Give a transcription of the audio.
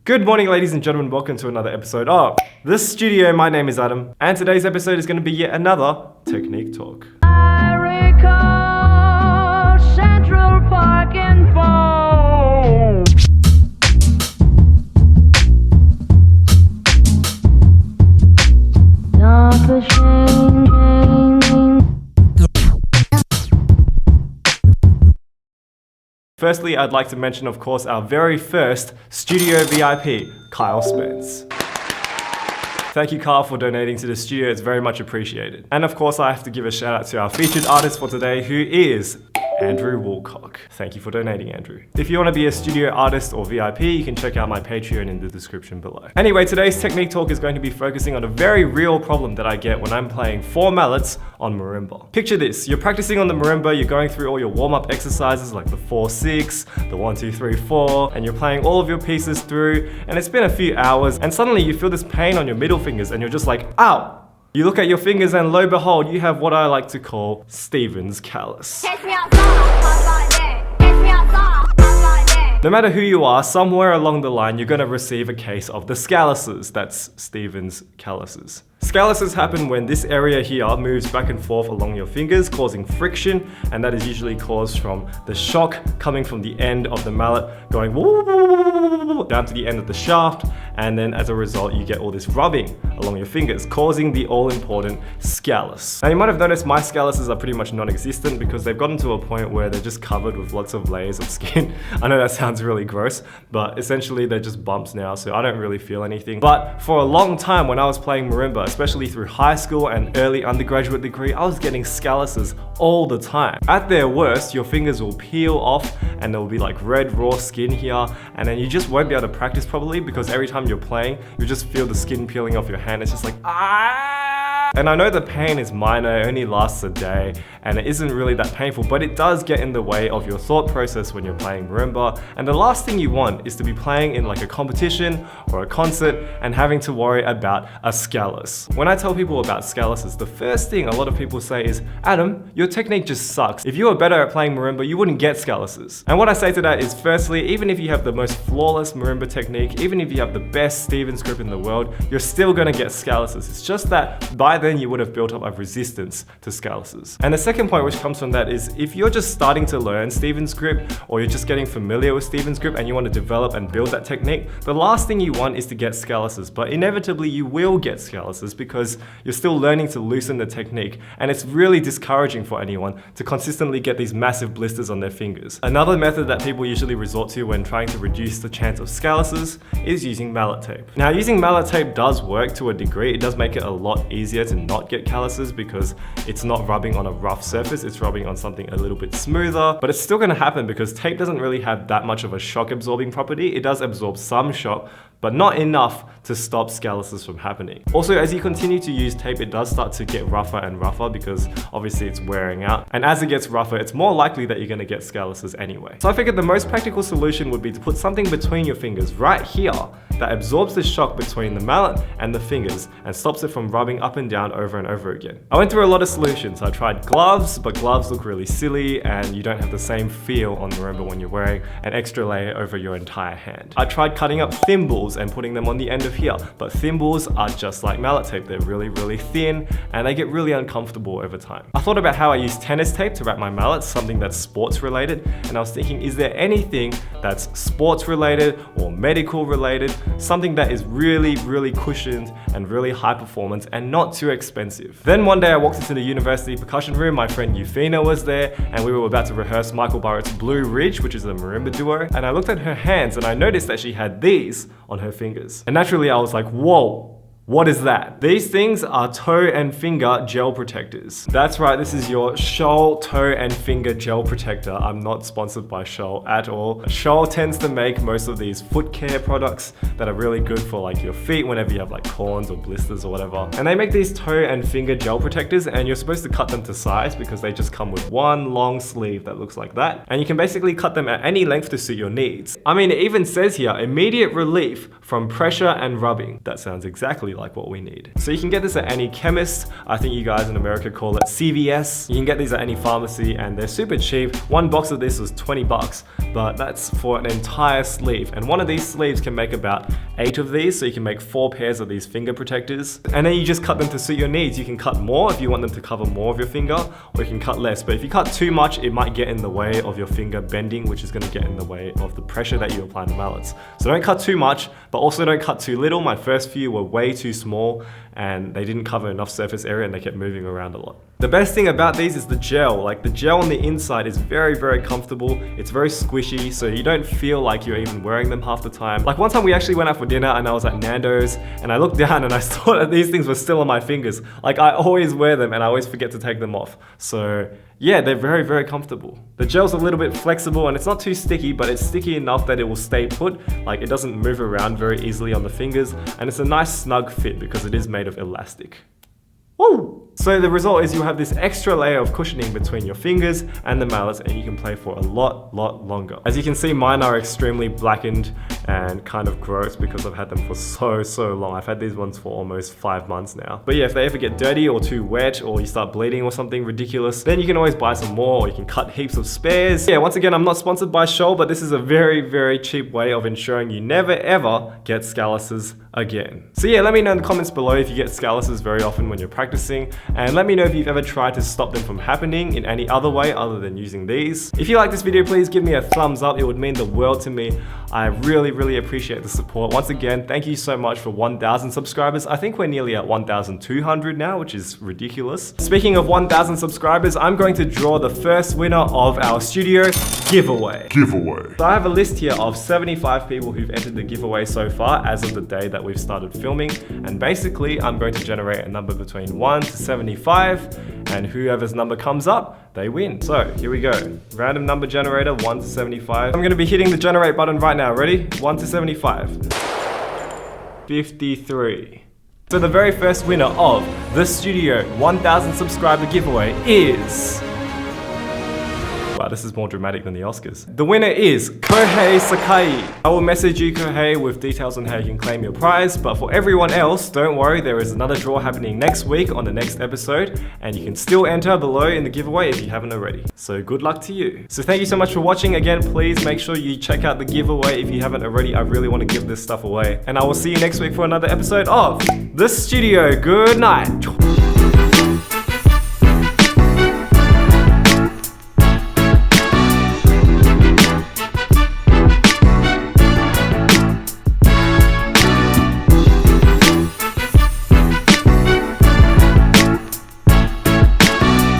Good morning, ladies and gentlemen. Welcome to another episode of The Studio. My name is Adam, and today's episode is going to be yet another technique talk. I recall Central Park and fall. Not the shame. Firstly, I'd like to mention, of course, our very first studio VIP, Kyle Spence. Thank you, Kyle, for donating to the studio. It's very much appreciated. And of course, I have to give a shout out to our featured artist for today, who is Andrew Woolcock. Thank you for donating, Andrew. If you want to be a studio artist or VIP, you can check out my Patreon in the description below. Anyway, today's technique talk is going to be focusing on a very real problem that I get when I'm playing 4 mallets on marimba. Picture this, you're practicing on the marimba, you're going through all your warm-up exercises like the 4-6, the 1-2-3-4, and you're playing all of your pieces through, and it's been a few hours, and suddenly you feel this pain on your middle fingers, and you're just like, ow! You look at your fingers and lo behold, you have what I like to call Stephen's callus. No matter who you are, somewhere along the line, you're gonna receive a case of the scalluses. That's Stephen's calluses. Scalluses happen when this area here moves back and forth along your fingers, causing friction, and that is usually caused from the shock coming from the end of the mallet, going down to the end of the shaft, and then as a result, you get all this rubbing along your fingers, causing the all-important scallus. Now, you might have noticed my scalluses are pretty much non-existent because they've gotten to a point where they're just covered with lots of layers of skin. I know that sounds really gross, but essentially they're just bumps now, so I don't really feel anything. But for a long time when I was playing marimba, especially through high school and early undergraduate degree, I was getting scalluses all the time. At their worst, your fingers will peel off and there will be like red raw skin here, and then you just won't be able to practice properly because every time you're playing, you just feel the skin peeling off your hand. It's just like, ah! And I know the pain is minor, it only lasts a day, and it isn't really that painful, but it does get in the way of your thought process when you're playing marimba. And the last thing you want is to be playing in like a competition or a concert and having to worry about a scallus. When I tell people about scalluses, the first thing a lot of people say is, Adam, your technique just sucks. If you were better at playing marimba, you wouldn't get scalluses. And what I say to that is, firstly, even if you have the most flawless marimba technique, even if you have the best Stephen's grip in the world, you're still gonna get scalluses. It's just that by then you would have built up a resistance to scalluses. And the second point which comes from that is, if you're just starting to learn Stephen's grip, or you're just getting familiar with Stephen's grip and you want to develop and build that technique, the last thing you want is to get scalluses. But inevitably you will get scalluses because you're still learning to loosen the technique, and it's really discouraging for anyone to consistently get these massive blisters on their fingers. Another method that people usually resort to when trying to reduce the chance of scalluses is using mallet tape. Now, using mallet tape does work to a degree. It does make it a lot easier to not get calluses because it's not rubbing on a rough surface, it's rubbing on something a little bit smoother, but it's still gonna happen because tape doesn't really have that much of a shock absorbing property. It does absorb some shock, but not enough to stop scalluses from happening. Also, as you continue to use tape, it does start to get rougher and rougher because obviously it's wearing out. And as it gets rougher, it's more likely that you're gonna get scalluses anyway. So I figured the most practical solution would be to put something between your fingers right here that absorbs the shock between the mallet and the fingers and stops it from rubbing up and down over and over again. I went through a lot of solutions. I tried gloves, but gloves look really silly and you don't have the same feel on marimba when you're wearing an extra layer over your entire hand. I tried cutting up thimbles and putting them on the end of here, but thimbles are just like mallet tape. They're really, really thin and they get really uncomfortable over time. I thought about how I use tennis tape to wrap my mallets, something that's sports related, and I was thinking, is there anything that's sports related or medical related, something that is really, really cushioned and really high performance and not too expensive? Then one day I walked into the university percussion room, my friend Euphina was there, and we were about to rehearse Michael Barrett's Blue Ridge, which is a marimba duo, and I looked at her hands and I noticed that she had these on her fingers. And naturally I was like, whoa, what is that? These things are toe and finger gel protectors. That's right, this is your Scholl toe and finger gel protector. I'm not sponsored by Scholl at all. Scholl tends to make most of these foot care products that are really good for like your feet whenever you have like corns or blisters or whatever. And they make these toe and finger gel protectors, and you're supposed to cut them to size because they just come with one long sleeve that looks like that. And you can basically cut them at any length to suit your needs. I mean, it even says here, immediate relief from pressure and rubbing. That sounds exactly like what we need. So you can get this at any chemist. I think you guys in America call it CVS. You can get these at any pharmacy and they're super cheap. One box of this was 20 bucks, but that's for an entire sleeve. And one of these sleeves can make about 8 of these, so you can make 4 pairs of these finger protectors. And then you just cut them to suit your needs. You can cut more if you want them to cover more of your finger, or you can cut less. But if you cut too much, it might get in the way of your finger bending, which is going to get in the way of the pressure that you apply to mallets. So don't cut too much, but also don't cut too little. My first few were way too small and they didn't cover enough surface area and they kept moving around a lot. The best thing about these is the gel. Like the gel on the inside is very, very comfortable. It's very squishy, so you don't feel like you're even wearing them half the time. Like one time we actually went out for dinner and I was at Nando's and I looked down and I saw that these things were still on my fingers. Like I always wear them and I always forget to take them off. So yeah, they're very, very comfortable. The gel's a little bit flexible and it's not too sticky, but it's sticky enough that it will stay put. Like it doesn't move around very easily on the fingers, and it's a nice snug fit because it is made of elastic. Woo! So the result is you have this extra layer of cushioning between your fingers and the mallets, and you can play for a lot longer. As you can see, mine are extremely blackened and kind of gross because I've had them for so long. I've had these ones for almost 5 months now. But yeah, if they ever get dirty or too wet or you start bleeding or something ridiculous, then you can always buy some more, or you can cut heaps of spares. Yeah, once again, I'm not sponsored by Shoal, but this is a very, very cheap way of ensuring you never ever get scalluses again. So yeah, let me know in the comments below if you get scalluses very often when you're practicing, and let me know if you've ever tried to stop them from happening in any other way other than using these. If you like this video, please give me a thumbs up. It would mean the world to me. I really appreciate the support. Once again, thank you so much for 1,000 subscribers. I think we're nearly at 1,200 now, which is ridiculous. Speaking of 1,000 subscribers, I'm going to draw the first winner of our studio giveaway. So I have a list here of 75 people who've entered the giveaway so far as of the day that we've started filming, and basically I'm going to generate a number between 1 to 75, and whoever's number comes up, they win. So here we go. Random number generator, 1 to 75. I'm gonna be hitting the generate button right now. Ready? 1 to 75. 53. So the very first winner of the Studio 1000 subscriber giveaway is... Wow, this is more dramatic than the Oscars. The winner is Kohei Sakai. I will message you, Kohei, with details on how you can claim your prize, but for everyone else, don't worry, there is another draw happening next week on the next episode, and you can still enter below in the giveaway if you haven't already. So good luck to you. So thank you so much for watching. Again, please make sure you check out the giveaway if you haven't already. I really want to give this stuff away. And I will see you next week for another episode of The Studio. Good night.